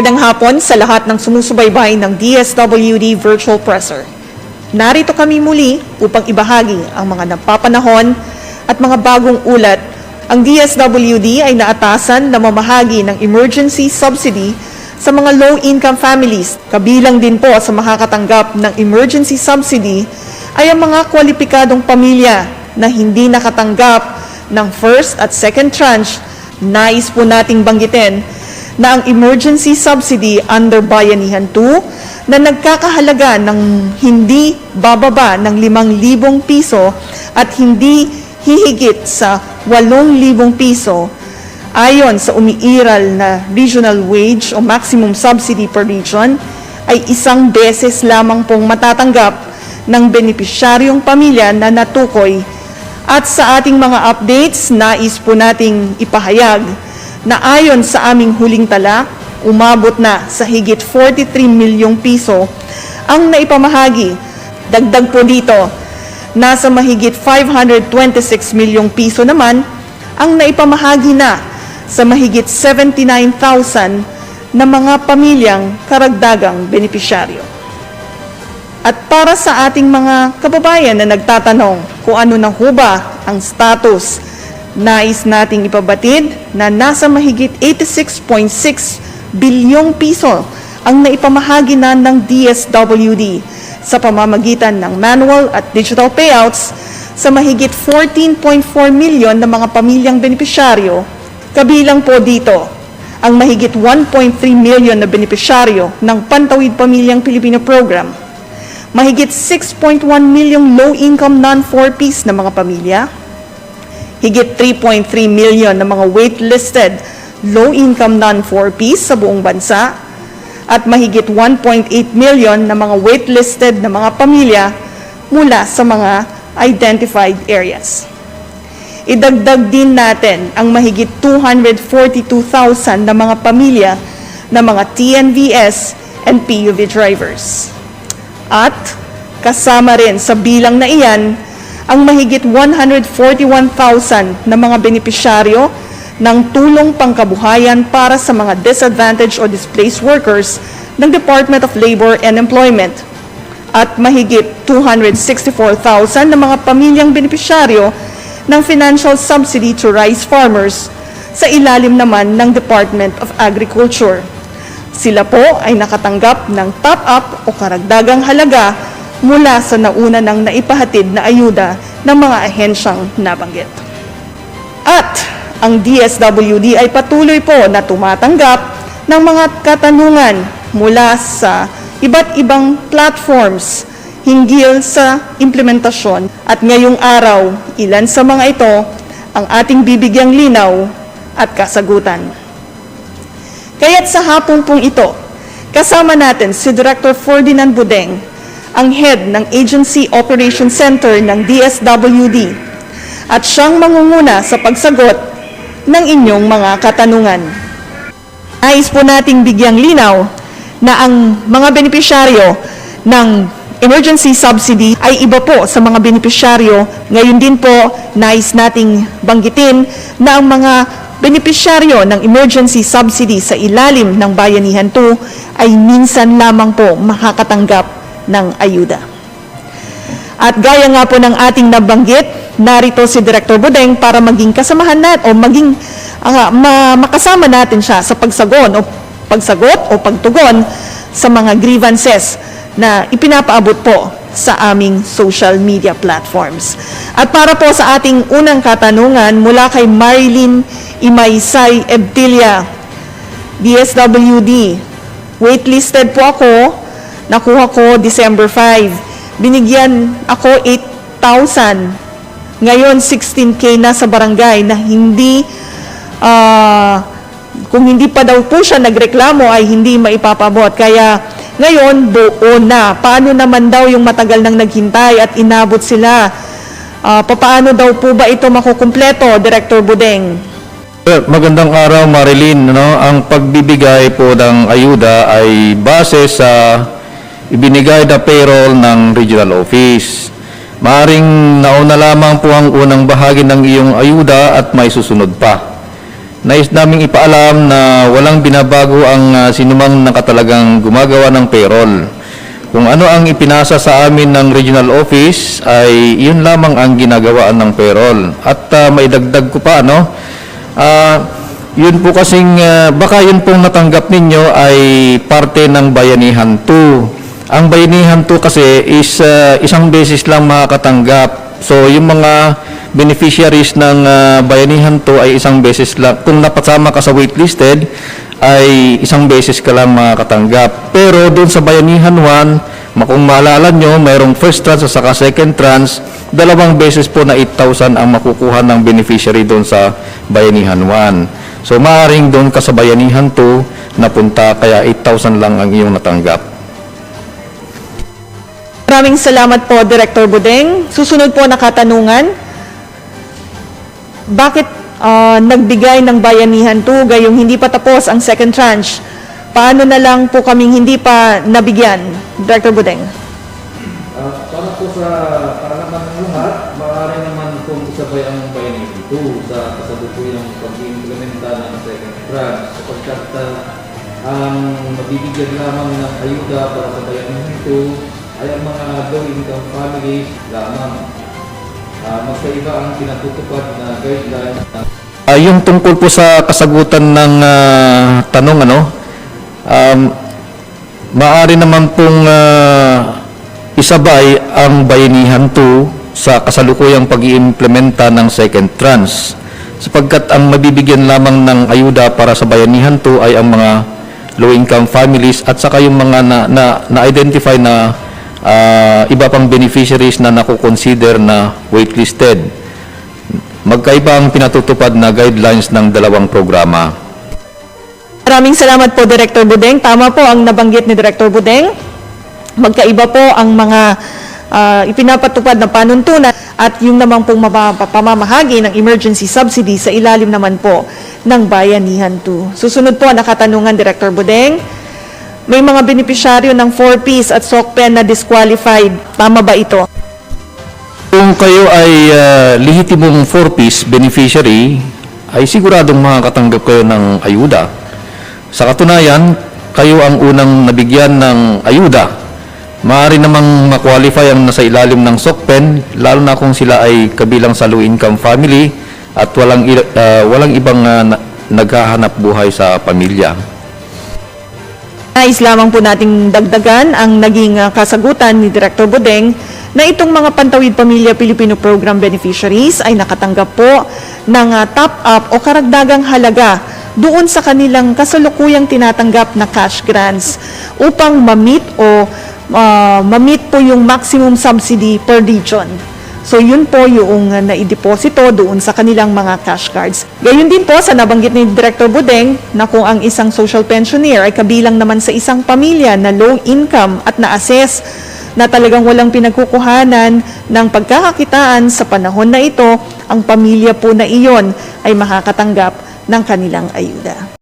Magandang hapon sa lahat ng sumusubaybay ng DSWD Virtual Presser. Narito kami muli upang ibahagi ang mga napapanahon at mga bagong ulat. Ang DSWD ay naatasan na mamahagi ng emergency subsidy sa mga low-income families. Kabilang din po sa makakatanggap ng emergency subsidy ay ang mga kwalipikadong pamilya na hindi nakatanggap ng first at second tranche. Nais po nating banggitin na ang emergency subsidy under Bayanihan 2 na nagkakahalaga ng hindi bababa ng 5,000 piso at hindi hihigit sa 8,000 piso ayon sa umiiral na regional wage o maximum subsidy per region ay isang beses lamang pong matatanggap ng benepisyaryong pamilya na natukoy. At sa ating mga updates, nais po nating ipahayag na ayon sa aming huling tala, umabot na sa higit 43 milyong piso ang naipamahagi. Dagdag po dito, nasa mahigit 526 milyong piso naman ang naipamahagi na sa mahigit 79,000 na mga pamilyang karagdagang benepisyaryo. At para sa ating mga kababayan na nagtatanong kung ano na ho ba ang status, nais nating ipabatid na nasa mahigit 86.6 bilyong piso ang naipamahagi na ng DSWD sa pamamagitan ng manual at digital payouts sa mahigit 14.4 milyon na mga pamilyang benepisyaryo. Kabilang po dito ang mahigit 1.3 milyon na benepisyaryo ng Pantawid Pamilyang Pilipino Program, mahigit 6.1 milyong low-income non-4Ps na mga pamilya, higit 3.3 milyon na mga wait-listed low-income non-4Ps sa buong bansa, at mahigit 1.8 milyon na mga wait-listed na mga pamilya mula sa mga identified areas. Idagdag din natin ang mahigit 242,000 na mga pamilya na mga TNVS and PUV drivers. At kasama rin sa bilang na iyan ang mahigit 141,000 na mga benepisyaryo ng tulong pangkabuhayan para sa mga disadvantaged o displaced workers ng Department of Labor and Employment at mahigit 264,000 na mga pamilyang benepisyaryo ng financial subsidy to rice farmers sa ilalim naman ng Department of Agriculture. Sila po ay nakatanggap ng top-up o karagdagang halaga mula sa nauna ng naipahatid na ayuda ng mga ahensyang nabanggit. At ang DSWD ay patuloy po na tumatanggap ng mga katanungan mula sa iba't ibang platforms hinggil sa implementasyon. At ngayong araw, ilan sa mga ito ang ating bibigyang linaw at kasagutan. Kaya't sa hapon pong ito, kasama natin si Director Ferdinand Budeng, ang head ng Agency Operations Center ng DSWD, at siyang mangunguna sa pagsagot ng inyong mga katanungan. Nais po nating bigyang linaw na ang mga benepisyaryo ng emergency subsidy ay iba po sa mga benepisyaryo. Ngayon din po, nais nating banggitin na ang mga benepisyaryo ng emergency subsidy sa ilalim ng Bayanihan 2 ay minsan lamang po makakatanggap ng ayuda. At gaya nga po ng ating nabanggit, narito si Director Budeng para maging kasamahan natin o makasama natin siya sa pagsagot o pagtugon sa mga grievances na ipinapaabot po sa aming social media platforms. At para po sa ating unang katanungan mula kay Marilyn Imaysay Ebtilia, DSWD, waitlisted po ako, nakuha ko December 5. Binigyan ako 8,000. Ngayon 16K na sa barangay na hindi, kung hindi pa daw po siya nagreklamo ay hindi maipapabot. Kaya ngayon, buo na. Paano naman daw yung matagal nang naghintay at inabot sila? Paano daw po ba ito makukumpleto, Director Budeng? Magandang araw, Marilyn. Ang pagbibigay po ng ayuda ay base sa ibinigay na payroll ng regional office. Maaring nauna lamang po ang unang bahagi ng iyong ayuda at may susunod pa. nais naming ipaalam na walang binabago ang sinumang nakatalagang gumagawa ng payroll. Kung ano ang ipinasa sa amin ng regional office ay yun lamang ang ginagawaan ng payroll. At maidagdag ko pa, yun po kasing, baka yun pong natanggap ninyo ay parte ng Bayanihan 2. Ang Bayanihan 2 kasi is isang beses lang makakatanggap. So yung mga beneficiaries ng Bayanihan 2 ay isang beses lang. Kung napasama ka sa waitlisted, ay isang beses ka lang makakatanggap. Pero doon sa Bayanihan 1, kung maalala nyo, mayroong first tranche at saka second tranche, 2 beses po na 8,000 ang makukuha ng beneficiary doon sa Bayanihan 1. So maaaring doon ka sa Bayanihan 2 napunta, kaya 8,000 lang ang iyong natanggap. Maraming salamat po, Director Budeng. Susunod po na katanungan. Bakit nagbigay ng Bayanihan 2 gayong hindi pa tapos ang second tranche? Paano na lang po kaming hindi pa nabigyan, Director Budeng? Para po para naman ng lahat, maaari naman kung isabay ang Bayanihan 2 sa kasalukuyang pag-implementa ng second tranche, sapagkat ang mabibigyan lamang ng ayuda para sa Bayanihan 2 ay ang mga low-income families lamang. Magkaiba ang pinatutupad na guidelines. Yung tungkol po sa kasagutan ng tanong, maaari naman pong isabay ang Bayanihan 2 sa kasalukuyang pag-iimplementa ng second tranche, sapagkat ang mabibigyan lamang ng ayuda para sa Bayanihan 2 ay ang mga low-income families at saka yung mga na-identify na iba pang beneficiaries na nakukonsider na waitlisted. Magkaiba ang pinatutupad na guidelines ng dalawang programa. Maraming salamat po, Director Budeng. Tama po ang nabanggit ni Director Budeng. Magkaiba po ang mga ipinapatupad na panuntunan at yung namang pong pamamahagi ng emergency subsidy sa ilalim naman po ng Bayanihan 2. Susunod po na katanungan, Director Budeng. May mga benepisyaryo ng 4Ps at SOCPEN na disqualified. Tama ba ito? Kung kayo ay lehitimong 4Ps beneficiary, ay siguradong makakatanggap kayo ng ayuda. Sa katunayan, kayo ang unang nabigyan ng ayuda. Maaari namang ma-qualify ang nasa ilalim ng SOCPEN, lalo na kung sila ay kabilang sa low-income family at walang ibang naghahanap buhay sa pamilya. Nais lamang po nating dagdagan ang naging kasagutan ni Director Budeng na itong mga Pantawid Pamilya Pilipino Program beneficiaries ay nakatanggap po ng top-up o karagdagang halaga doon sa kanilang kasalukuyang tinatanggap na cash grants upang ma-meet po yung maximum subsidy per region. So yun po yung naideposito doon sa kanilang mga cash cards. Gayun din po sa nabanggit ni Director Budeng na kung ang isang social pensioner ay kabilang naman sa isang pamilya na low income at na-assess na talagang walang pinagkukuhanan ng pagkakakitaan sa panahon na ito, ang pamilya po na iyon ay makakatanggap ng kanilang ayuda.